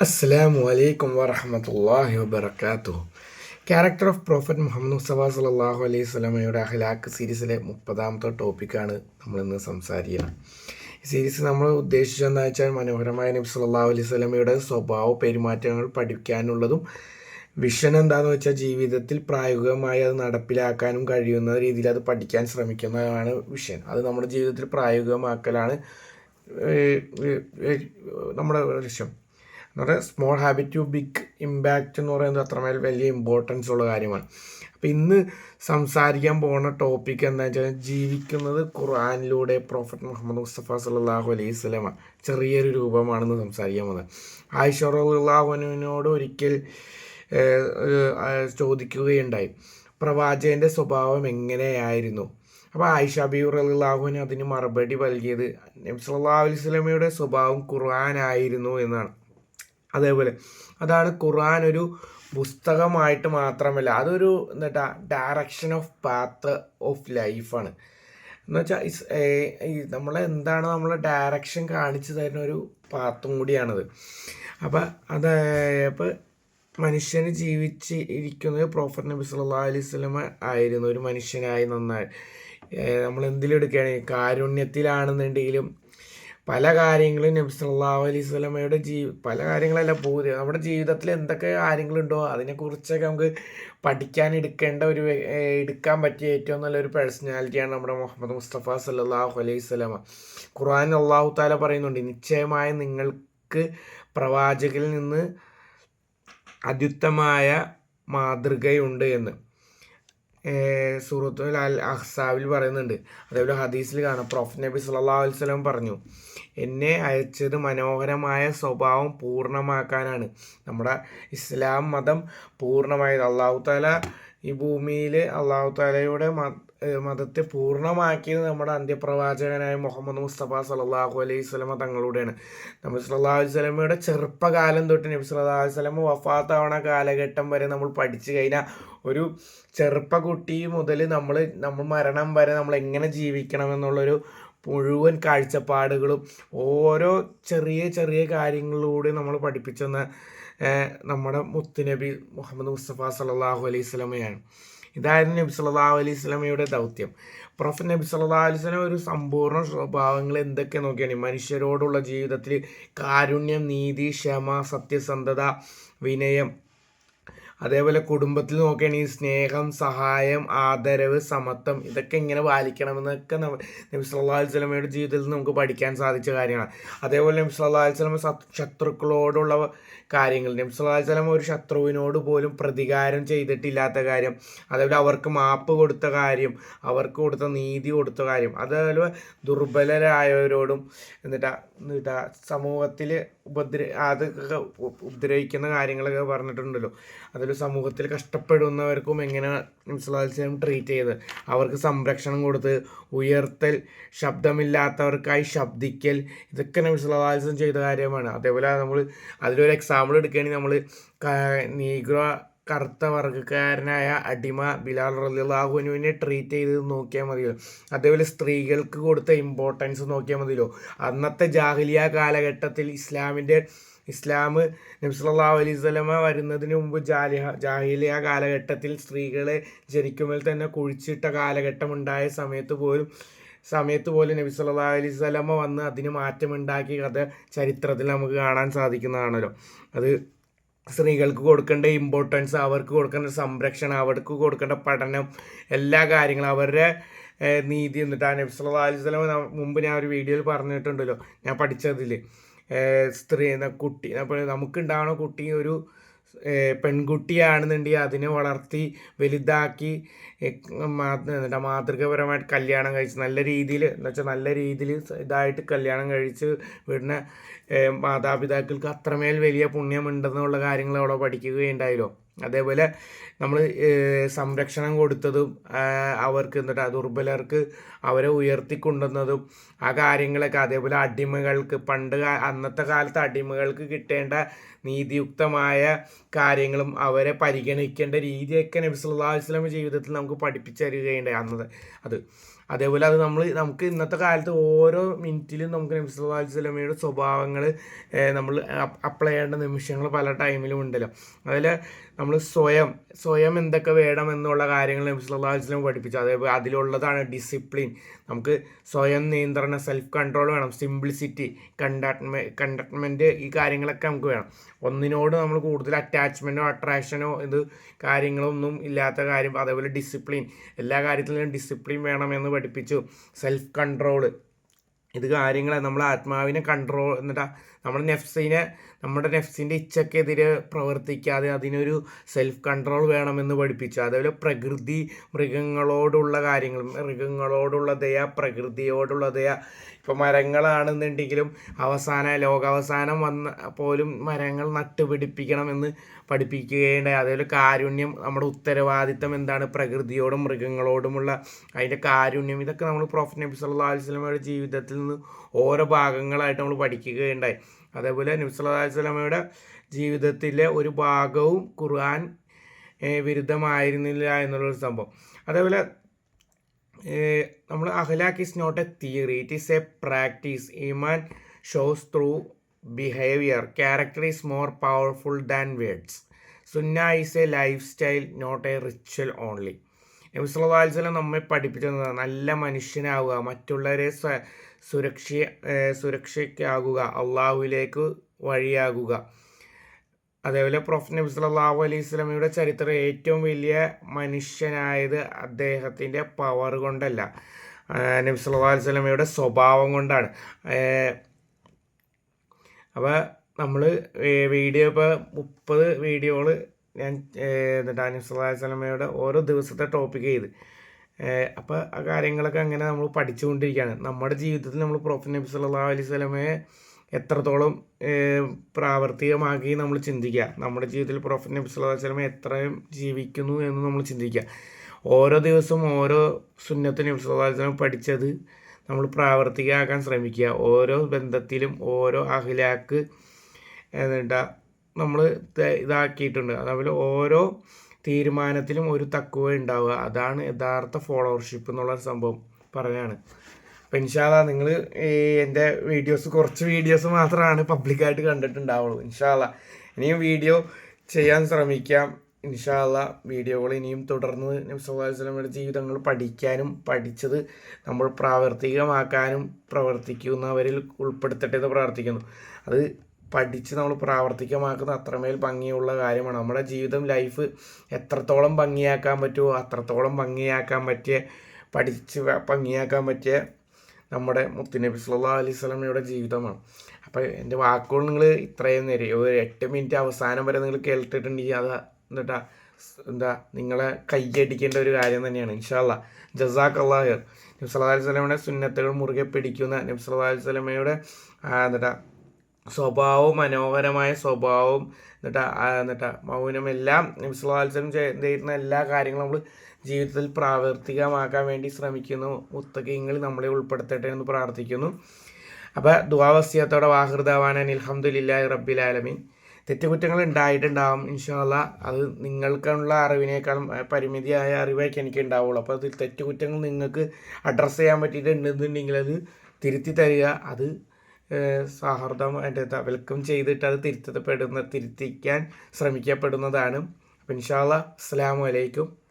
അസ്സലാമു അലൈക്കും വറഹ്മത്തുള്ളാഹി വബറകാതുഹു. Character of prophet Muhammad Mustafa സല്ലല്ലാഹു അലൈഹി വസല്ലമയുടെ അഖ്ലാഖ് സീരീസിലെ 30ാമത്തെ ടോപ്പിക്കാണ് നമ്മളിന്ന് സംസാരിക്കുന്നത്. ഈ സീരീസ് നമ്മൾ ഉദ്ദേശിച്ചതെന്ന് വെച്ചാൽ മനോഹരമായ നബി സല്ലല്ലാഹു അലൈഹി വസല്ലമയുടെ സ്വഭാവ പെരുമാറ്റങ്ങൾ പഠിക്കാനുള്ളതും വിഷൻ എന്താണെന്ന് വെച്ചാൽ ജീവിതത്തിൽ പ്രായോഗികമായി അത് നടപ്പിലാക്കാനും കഴിയുന്ന രീതിയിൽ അത് പഠിക്കാൻ ശ്രമിക്കുന്നതാണ് വിഷൻ. അത് നമ്മുടെ ജീവിതത്തിൽ പ്രായോഗികമാക്കലാണ് നമ്മുടെ ലക്ഷ്യം. എന്ന് പറഞ്ഞാൽ small habit to big impact എന്ന് പറയുന്നത് അത്രമേൽ വലിയ ഇമ്പോർട്ടൻസ് ഉള്ള കാര്യമാണ്. അപ്പോൾ ഇന്ന് സംസാരിക്കാൻ പോകുന്ന ടോപ്പിക് എന്താണെന്ന് വെച്ചാൽ ജീവിക്കുന്നത് ഖുർആനിലൂടെ പ്രോഫറ്റ് മുഹമ്മദ് മുസ്തഫ സല്ലല്ലാഹു അലൈഹി വസല്ലമ ചെറിയൊരു രൂപമാണെന്ന് സംസാരിക്കാൻ പോകുന്നത്. ആയിഷ റളിയല്ലാഹു അൻഹയോട് ഒരിക്കൽ ചോദിക്കുകയുണ്ടായി, പ്രവാചകൻ്റെ സ്വഭാവം എങ്ങനെയായിരുന്നു? അപ്പോൾ ആയിഷ ബീവി റളിയല്ലാഹു അൻഹ അതിന് മറുപടി നൽകിയത് നബി സല്ലല്ലാഹു അലൈഹി വസല്ലമയുടെ സ്വഭാവം ഖുർആനായിരുന്നു എന്നാണ്. അതേപോലെ അതാണ് ഖുർആൻ ഒരു പുസ്തകമായിട്ട് മാത്രമല്ല, അതൊരു എന്താ ഡയറക്ഷൻ ഓഫ് പാത്ത് ഓഫ് ലൈഫാണ്. എന്ന് വെച്ചാൽ നമ്മളെ എന്താണ് നമ്മളെ ഡയറക്ഷൻ കാണിച്ചു തരുന്ന ഒരു പാത്തും കൂടിയാണത്. അപ്പം അത് അപ്പോൾ മനുഷ്യന് ജീവിച്ച് ഇരിക്കുന്നത് പ്രോഫറ്റ് നബി സല്ലല്ലാഹു അലൈഹി വസല്ലമ ആയിരുന്നു. ഒരു മനുഷ്യനായി നന്നായി നമ്മൾ എന്തിലെടുക്കുകയാണെങ്കിൽ കാരുണ്യത്തിലാണെന്നുണ്ടെങ്കിലും പല കാര്യങ്ങളും നബി സല്ലല്ലാഹു അലൈഹി വസല്ലമയുടെ പല കാര്യങ്ങളല്ല പോകുന്നത്. നമ്മുടെ ജീവിതത്തിൽ എന്തൊക്കെ കാര്യങ്ങളുണ്ടോ അതിനെക്കുറിച്ചൊക്കെ നമുക്ക് എടുക്കാൻ പറ്റിയ ഏറ്റവും നല്ലൊരു പേഴ്സണാലിറ്റിയാണ് നമ്മുടെ മുഹമ്മദ് മുസ്തഫ സല്ലല്ലാഹു അലൈഹി വസല്ലമ. ഖുർആൻ അല്ലാഹു തആല പറയുന്നുണ്ട്, നിശ്ചയമായും നിങ്ങൾക്ക് പ്രവാചകരിൽ നിന്ന് അത്യുത്തമായ മാതൃകയുണ്ട് എന്ന് സൂറത്തുൽ അൽ അഹ്സാബിൽ പറയുന്നുണ്ട്. അതേപോലെ ഹദീസിൽ കാണാം, പ്രോഫറ്റ് നബി സല്ലല്ലാഹു അലൈഹി വസല്ലം പറഞ്ഞു, എന്നെ അയച്ചത് മനോഹരമായ സ്വഭാവം പൂർണ്ണമാക്കാനാണ്. നമ്മുടെ ഇസ്ലാം മതം പൂർണ്ണമായത് അല്ലാഹു തആല ഈ ഭൂമിയിൽ അല്ലാഹു തആലയുടെ മതത്തെ പൂർണ്ണമാക്കിയത് നമ്മുടെ അന്ത്യപ്രവാചകനായ മുഹമ്മദ് മുസ്തഫ സല്ലല്ലാഹു അലൈഹി വസല്ലമ തങ്ങളുടെയാണ്. നബി സല്ലല്ലാഹു അലൈഹി വസല്ലമയുടെ ചെറുപ്പകാലം തൊട്ട് നബി സല്ലല്ലാഹു അലൈഹി വസല്ലമ വഫാത്താവണ കാലഘട്ടം വരെ നമ്മൾ പഠിച്ചു കഴിഞ്ഞാൽ ഒരു ചെറുപ്പക്കുട്ടി മുതൽ നമ്മൾ മരണം വരെ നമ്മൾ എങ്ങനെ ജീവിക്കണം എന്നുള്ളൊരു മുഴുവൻ കാഴ്ചപ്പാടുകളും ഓരോ ചെറിയ ചെറിയ കാര്യങ്ങളിലൂടെ നമ്മൾ പഠിപ്പിച്ചെന്ന നമ്മുടെ മുത്തുനബി മുഹമ്മദ് മുസ്തഫ സല്ലല്ലാഹു അലൈഹി വസല്ലമയാണ്. ഇതായിരുന്നു നബി സല്ലല്ലാഹു അലൈഹി വസല്ലമയുടെ ദൗത്യം. പ്രൊഫറ്റ് നബി സല്ലല്ലാഹു അലൈഹി വസല്ലം ഒരു സമ്പൂർണ്ണ സ്വഭാവങ്ങൾ എന്തൊക്കെ നോക്കിയാണ് മനുഷ്യരോടുള്ള ജീവിതത്തിൽ കാരുണ്യം, നീതി, ക്ഷമ, സത്യസന്ധത, വിനയം, അതേപോലെ കുടുംബത്തിൽ നോക്കുകയാണെങ്കിൽ സ്നേഹം, സഹായം, ആദരവ്, സമത്വം, ഇതൊക്കെ ഇങ്ങനെ പാലിക്കണമെന്നൊക്കെ നബി സല്ലല്ലാഹു അലൈഹി വസല്ലമയുടെ ജീവിതത്തിൽ നമുക്ക് പഠിക്കാൻ സാധിച്ച കാര്യമാണ്. അതേപോലെ നബി സല്ലല്ലാഹു അലൈഹി വസല്ലമ ശത്രുക്കളോടുള്ള കാര്യങ്ങൾ, നബി സല്ലല്ലാഹു അലൈഹി വസല്ലമ ഒരു ശത്രുവിനോട് പോലും പ്രതികാരം ചെയ്തിട്ടില്ലാത്ത കാര്യം, അതേപോലെ അവർക്ക് മാപ്പ് കൊടുത്ത കാര്യം, അവർക്ക് കൊടുത്ത നീതി കൊടുത്ത കാര്യം, അതേപോലെ ദുർബലരായവരോടും എന്നിട്ടാ സമൂഹത്തിൽ അതൊക്കെ ഉപദ്രവിക്കുന്ന കാര്യങ്ങളൊക്കെ പറഞ്ഞിട്ടുണ്ടല്ലോ. അതിൽ സമൂഹത്തിൽ കഷ്ടപ്പെടുന്നവർക്കും എങ്ങനെ നബി സല്ലല്ലാഹു അലൈഹി വസല്ലം ട്രീറ്റ് ചെയ്ത് അവർക്ക് സംരക്ഷണം കൊടുത്ത് ഉയർത്തൽ, ശബ്ദമില്ലാത്തവർക്കായി ശബ്ദിക്കൽ, ഇതൊക്കെ നബി സല്ലല്ലാഹു അലൈഹി വസല്ലം ചെയ്ത കാര്യമാണ്. അതേപോലെ നമ്മൾ അതിലൊരു എക്സാമ്പിൾ എടുക്കുകയാണെങ്കിൽ നമ്മൾ നീഗ്രോ കറുത്ത വർഗ്ഗക്കാരനായ അടിമ ബിലാൽ റളിയല്ലാഹു അൻഹുവിനെ ട്രീറ്റ് ചെയ്ത് നോക്കിയാൽ മതിയല്ലോ. അതേപോലെ സ്ത്രീകൾക്ക് കൊടുത്ത ഇമ്പോർട്ടൻസ് നോക്കിയാൽ മതിയല്ലോ. അന്നത്തെ ജാഹിലിയ കാലഘട്ടത്തിൽ ഇസ്ലാം നബി സല്ലല്ലാഹു അലൈഹി വസല്ലമ വരുന്നതിന് മുമ്പ് ജാഹിലിയ കാലഘട്ടത്തിൽ സ്ത്രീകളെ ജനിക്കുമ്പോൾ തന്നെ കുഴിച്ചിട്ട കാലഘട്ടം ഉണ്ടായ സമയത്ത് പോലും നബി സല്ലല്ലാഹു അലൈഹി വസല്ലമ വന്ന് അതിന് മാറ്റമുണ്ടാക്കിയ കഥ ചരിത്രത്തിൽ നമുക്ക് കാണാൻ സാധിക്കുന്നതാണല്ലോ. അത് സ്ത്രീകൾക്ക് കൊടുക്കേണ്ട ഇമ്പോർട്ടൻസ്, അവർക്ക് കൊടുക്കേണ്ട സംരക്ഷണം, അവർക്ക് കൊടുക്കേണ്ട പഠനം, എല്ലാ കാര്യങ്ങളും അവരുടെ നീതി എന്നിട്ടാണ് നബി സല്ലല്ലാഹു അലൈഹി വസല്ലമ മുമ്പ് ഞാൻ ഒരു വീഡിയോയിൽ പറഞ്ഞിട്ടുണ്ടല്ലോ, ഞാൻ പഠിച്ചതിൽ കുട്ടി അപ്പോൾ നമുക്കുണ്ടാവുന്ന കുട്ടി ഒരു പെൺകുട്ടിയാണെന്നുണ്ടെങ്കിൽ അതിനെ വളർത്തി വലുതാക്കി മാതൃകാപരമായിട്ട് കല്യാണം കഴിച്ച് നല്ല രീതിയിൽ നല്ല രീതിയിൽ ഇതായിട്ട് കല്യാണം കഴിച്ച് വിടുന്ന മാതാപിതാക്കൾക്ക് അത്രമേൽ വലിയ പുണ്യമുണ്ടെന്നുള്ള കാര്യങ്ങൾ അവിടെ പഠിക്കുകയുണ്ടായല്ലോ. അതേപോലെ നമ്മൾ സംരക്ഷണം കൊടുത്തതും അവർക്ക് ദുർബലർക്ക് അവരെ ഉയർത്തിക്കൊണ്ടുവന്നതും ആ കാര്യങ്ങളൊക്കെ. അതേപോലെ അടിമകൾക്ക് അന്നത്തെ കാലത്ത് അടിമകൾക്ക് കിട്ടേണ്ട നീതിയുക്തമായ കാര്യങ്ങളും അവരെ പരിഗണിക്കേണ്ട രീതിയൊക്കെ നബി സല്ലല്ലാഹു അലൈഹി വസല്ലം ജീവിതത്തിൽ നമുക്ക് പഠിപ്പിച്ചു തരികയുണ്ടായി അത്. അതേപോലെ അത് നമുക്ക് ഇന്നത്തെ കാലത്ത് ഓരോ മിനിറ്റിലും നമുക്ക് നബി സല്ലല്ലാഹു അലൈഹി വസല്ലമയുടെ സ്വഭാവങ്ങൾ നമ്മൾ അപ്ലൈ ചെയ്യേണ്ട നിമിഷങ്ങൾ പല ടൈമിലും ഉണ്ടല്ലോ. അതിൽ നമ്മൾ സ്വയം എന്തൊക്കെ വേണം എന്നുള്ള കാര്യങ്ങൾ നബി സല്ലല്ലാഹു അലൈഹി വസല്ലം പഠിപ്പിച്ചു. അതേപോലെ അതിലുള്ളതാണ് ഡിസിപ്ലിൻ. നമുക്ക് സ്വയം നിയന്ത്രണം, സെൽഫ് കൺട്രോൾ വേണം, സിംപ്ലിസിറ്റി, കണ്ടക്ട്മെൻറ്റ്, ഈ കാര്യങ്ങളൊക്കെ നമുക്ക് വേണം. ഒന്നിനോട് നമ്മൾ കൂടുതൽ അറ്റാച്ച്മെൻറ്റോ അട്രാക്ഷനോ കാര്യങ്ങളൊന്നും ഇല്ലാത്ത കാര്യം. അതേപോലെ ഡിസിപ്ലിൻ, എല്ലാ കാര്യത്തിലും ഡിസിപ്ലിൻ വേണമെന്ന് പഠിപ്പിച്ചു. സെൽഫ് കൺട്രോള്, ഇത് കാര്യങ്ങളെ നമ്മൾ ആത്മാവിനെ കൺട്രോൾ എന്നിട്ടാ നമ്മുടെ നെഫ്സിൻ്റെ ഇച്ഛക്കെതിരെ പ്രവർത്തിക്കാതെ അതിനൊരു സെൽഫ് കൺട്രോൾ വേണമെന്ന് പഠിപ്പിച്ചു. അതേപോലെ പ്രകൃതി, മൃഗങ്ങളോടുള്ള കാര്യങ്ങൾ, മൃഗങ്ങളോടുള്ള ദയ, പ്രകൃതിയോടുള്ള ദയ. ഇപ്പോൾ മരങ്ങളാണെന്നുണ്ടെങ്കിലും ലോകാവസാനം വന്ന പോലും മരങ്ങൾ നട്ടുപിടിപ്പിക്കണമെന്ന് പഠിപ്പിക്കുകയുണ്ടായി. അതേപോലെ കാരുണ്യം, നമ്മുടെ ഉത്തരവാദിത്തം എന്താണ്, പ്രകൃതിയോടും മൃഗങ്ങളോടുമുള്ള അതിൻ്റെ കാരുണ്യം, ഇതൊക്കെ നമ്മൾ പ്രൊഫറ്റ് നബി സല്ലല്ലാഹു അലൈഹി വസല്ലമയുടെ ജീവിതത്തിൽ നിന്ന് ഓരോ ഭാഗങ്ങളായിട്ട് നമ്മൾ പഠിക്കുകയുണ്ടായി. അതേപോലെ നബി സല്ലല്ലാഹു അലൈഹി വസല്ലമയുടെ ജീവിതത്തിലെ ഒരു ഭാഗവും ഖുർആൻ വിരുദ്ധമായിരുന്നില്ല എന്നുള്ളൊരു സംഭവം. അതേപോലെ നമ്മൾ അഖ്ലാഖ് is not a theory, it is a practice. ഈമാൻ shows through behaviour, character is more powerful than words. സുന്ന is a lifestyle, not a ritual only. നബി സല്ലല്ലാഹു അലൈഹി വസല്ലം നമ്മെ പഠിപ്പിച്ചത് നല്ല മനുഷ്യനാവുക, മറ്റുള്ളവരെ സുരക്ഷയ്ക്കാകുക, അള്ളാഹുവിലേക്ക് വഴിയാകുക. അതേപോലെ പ്രൊഫറ്റ് നബി സല്ലല്ലാഹു അലൈഹി വസല്ലമയുടെ ചരിത്രം ഏറ്റവും വലിയ മനുഷ്യനായത് അദ്ദേഹത്തിൻ്റെ പവർ കൊണ്ടല്ല, നബി സല്ലല്ലാഹു അലൈഹി വസല്ലമയുടെ സ്വഭാവം കൊണ്ടാണ്. അപ്പോൾ നമ്മൾ വീഡിയോ ഇപ്പോൾ 30 വീഡിയോകൾ ഞാൻ നബി സല്ലല്ലാഹു അലൈഹി വസല്ലമയുടെ ഓരോ ദിവസത്തെ ടോപ്പിക് ചെയ്ത് അപ്പോൾ ആ കാര്യങ്ങളൊക്കെ അങ്ങനെ നമ്മൾ പഠിച്ചുകൊണ്ടിരിക്കുകയാണ്. നമ്മുടെ ജീവിതത്തിൽ നമ്മൾ പ്രൊഫറ്റ് നബി സല്ലല്ലാഹു അലൈഹി വസല്ലമയെ എത്രത്തോളം പ്രാവർത്തികമാക്കി നമ്മൾ ചിന്തിക്കുക. നമ്മുടെ ജീവിതത്തിൽ പ്രൊഫറ്റ് നബി സല്ലല്ലാഹു അലൈഹി വസല്ലമ എത്രയും ജീവിക്കുന്നു എന്ന് നമ്മൾ ചിന്തിക്കുക. ഓരോ ദിവസവും ഓരോ സുന്നത്ത് നബി സല്ലല്ലാഹു അലൈഹി വസല്ലമ പഠിച്ചത് നമ്മൾ പ്രാവർത്തികമാക്കാൻ ശ്രമിക്കുക. ഓരോ ബന്ധത്തിലും ഓരോ അഖ്ലാഖ് നമ്മൾ ഇതാക്കിയിട്ടുണ്ട്. അതേപോലെ ഓരോ തീരുമാനത്തിലും ഒരു തഖ്വ ഉണ്ടാവുക, അതാണ് യഥാർത്ഥ ഫോളോവർഷിപ്പ് എന്നുള്ള സംഭവം പറയാനാണ്. അപ്പോൾ ഇൻഷാ അല്ലാഹ് നിങ്ങൾ എൻ്റെ കുറച്ച് വീഡിയോസ് മാത്രമാണ് പബ്ലിക്കായിട്ട് കണ്ടിട്ടുണ്ടാവുള്ളൂ. ഇൻഷാ അല്ലാഹ് ഇനിയും വീഡിയോ ചെയ്യാൻ ശ്രമിക്കാം. ഇൻഷാ അല്ലാഹ് വീഡിയോകൾ ഇനിയും തുടർന്ന് നബി സല്ലല്ലാഹു അലൈഹി വസല്ലമയുടെ ജീവിതങ്ങൾ പഠിക്കാനും പഠിച്ചത് നമ്മൾ പ്രാവർത്തികമാക്കാനും പ്രവർത്തിക്കുന്നവരിൽ ഉൾപ്പെടുത്തട്ടെ എന്ന് പ്രാർത്ഥിക്കുന്നു. അത് പഠിച്ച് നമ്മൾ പ്രാവർത്തികമാക്കുന്ന അത്രമേൽ ഭംഗിയുള്ള കാര്യമാണ്. നമ്മുടെ ലൈഫ് എത്രത്തോളം ഭംഗിയാക്കാൻ പറ്റുമോ അത്രത്തോളം ഭംഗിയാക്കാൻ പറ്റിയ നമ്മുടെ മുത്തുനബി സല്ലല്ലാഹു അലൈഹി വസല്ലമയുടെ ജീവിതമാണ്. അപ്പോൾ എൻ്റെ വാക്കുകൾ നിങ്ങൾ ഇത്രയും നേരം ഒരു 8 മിനിറ്റ് അവസാനം വരെ നിങ്ങൾ കേട്ടിട്ടുണ്ടെങ്കിൽ അത് നിങ്ങളെ കയ്യടിക്കേണ്ട ഒരു കാര്യം തന്നെയാണ്. ഇൻഷാ അല്ലാഹ് ജസാക്കല്ലാഹ് ഖൈർ. നബി സല്ലല്ലാഹു അലൈഹി വസല്ലമയുടെ സുന്നത്തുകൾ മുറുകെ പിടിക്കുന്ന, നബി സല്ലല്ലാഹു അലൈഹി വസല്ലമയുടെ സ്വഭാവവും, മനോഹരമായ സ്വഭാവവും, മൗനമെല്ലാം നബി സല്ലല്ലാഹു അലൈഹി വസല്ലം ചെയ്യുന്ന എല്ലാ കാര്യങ്ങളും നമ്മൾ ജീവിതത്തിൽ പ്രാവർത്തികമാക്കാൻ വേണ്ടി ശ്രമിക്കുന്നു. മുത്തഖീങ്ങളിൽ നമ്മളെ ഉൾപ്പെടുത്തട്ടെ എന്ന് പ്രാർത്ഥിക്കുന്നു. അപ്പോൾ ദുആ വസിയത്തോടെ വാഹിർദാവാന അൽഹംദുലില്ലാഹി റബ്ബിൽ ആലമീൻ. തെറ്റുകുറ്റങ്ങൾ ഉണ്ടായിട്ടുണ്ടാവും. ഇൻഷാ അല്ലാഹ് അത് നിങ്ങൾക്കുള്ള അറിവിനേക്കാളും പരിമിതിയായ അറിവായിരിക്കും എനിക്ക് ഉണ്ടാവുള്ളൂ. അപ്പോൾ അതിൽ തെറ്റുകുറ്റങ്ങൾ നിങ്ങൾക്ക് അഡ്രസ്സ് ചെയ്യാൻ പറ്റിയിട്ടുണ്ടെന്നുണ്ടെങ്കിൽ അത് തിരുത്തി തരിക. അത് സൗഹൃദമായിട്ട് വെൽക്കം ചെയ്തിട്ട് അത് തിരുത്തിക്കാൻ ശ്രമിക്കപ്പെടുന്നതാണ്. അപ്പോൾ ഇൻഷാ അല്ലാഹ് അസ്സലാമു അലൈക്കും.